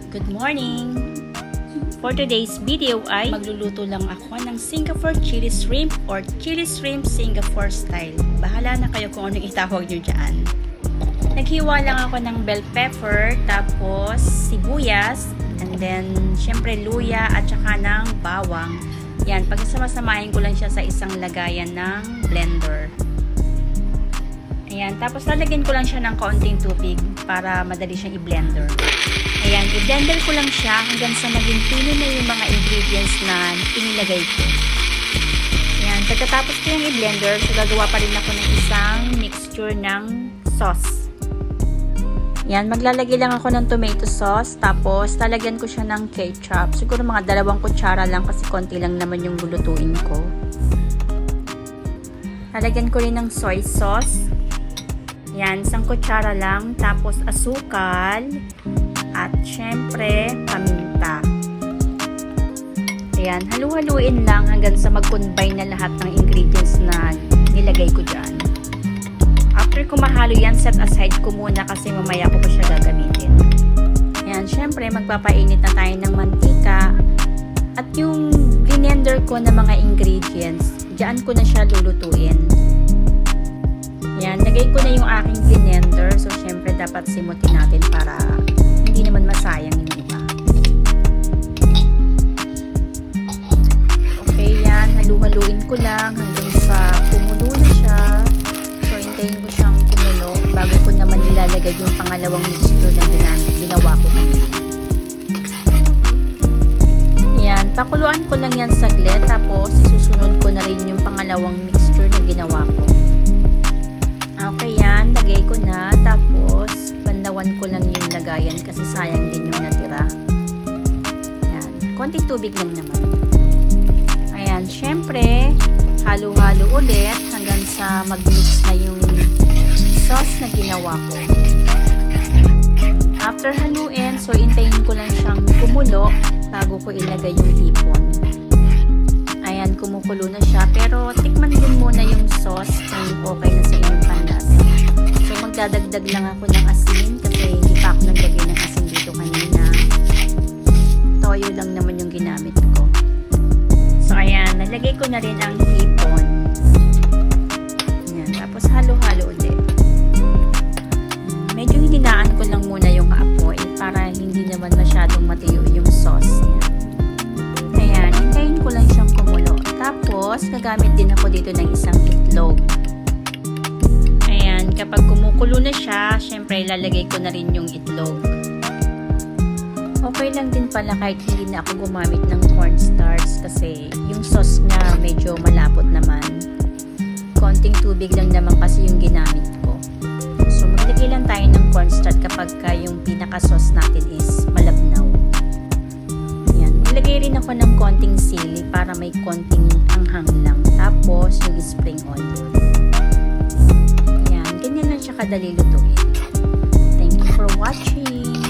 Good morning! For today's video ay magluluto lang ako ng Singapore chili shrimp or chili shrimp Singapore style. Bahala na kayo kung anong itawag nyo dyan. Naghiwa lang ako ng bell pepper, tapos sibuyas, and then syempre luya at saka ng bawang. Yan, pagsamasamahin ko lang siya sa isang lagayan ng blender. Ayan, tapos lalagyan ko lang siya ng kaunting tubig para madali siyang i-blender. Ayan, i-blender ko lang siya hanggang sa maging pino na yung mga ingredients na inilagay ko. Ayan, pagkatapos ko yung i-blender, so gagawa pa rin ako ng isang mixture ng sauce. Ayan, maglalagay lang ako ng tomato sauce, tapos lalagyan ko siya ng ketchup. Siguro mga 2 kutsara lang kasi konti lang naman yung lulutuin ko. Lalagyan ko rin ng soy sauce. Yan, 1 kutsara lang. Tapos asukal. At syempre, paminta. Ayan, halu-haluin lang hanggang sa mag-combine na lahat ng ingredients na nilagay ko dyan. After ko mahalo yan, set aside ko muna kasi mamaya ko pa siya gagamitin. Ayan, syempre, magpapainit na tayo ng mantika. At yung blender ko na mga ingredients, dyan ko na siya lulutuin. Yan, lagay ko na yung aking blender. So, syempre, dapat simutin natin para hindi naman masayang yung iba. Okay, yan. Halu-haluin ko lang hanggang sa kumulo na siya. So, hintayin ko siyang kumulo bago ko naman ilalagay yung pangalawang mixture na ginawa ko kanina. Yan, pakuluan ko lang yan saglit. Tapos, isusunod ko na rin yung pangalawang mixture na ginawa ko. Okay, yan. Lagay ko na. Tapos, bandawan ko lang yung lagayan kasi sayang din yung natira. Yan. Konting tubig lang naman. Ayan. Syempre, halo-halo ulit hanggang sa mag-mix na yung sauce na ginawa ko. After haluin, so intayin ko lang siyang kumulo bago ko ilagay yung hipon. Ayan, kumukulo na siya. Pero, tikman din muna yung sauce kung okay na sa inyong panlasa. So, magdadagdag lang ako ng asin kasi hindi pa ako naglagay ng asin dito kanina. Toyo lang naman yung ginamit ko. So, ayan, nalagay ko na rin ang hipon. Ayan, tapos halo-halo ulit. Medyo hininaan ko lang muna yung apoy para hindi naman masyadong matuyo yung sauce niya. Ayan, hintayin ko lang siyang kumulo. Tapos, gagamit din ako dito ng isang itlog. Ayan, kapag kumukulo na siya, syempre ilalagay ko na rin yung itlog. Okay lang din pala kahit hindi na ako gumamit ng cornstarch kasi yung sauce niya medyo malapot naman. Konting tubig lang naman kasi yung ginamit ko. So, maglagay lang tayo ng cornstarch kapag yung pinaka-sauce natin is malabnaw. Maglagay rin ako ng konting sili para may konting anghang lang. Tapos, yung spring onion. Ayan, ganyan lang siya kadali lutuin. Thank you for watching.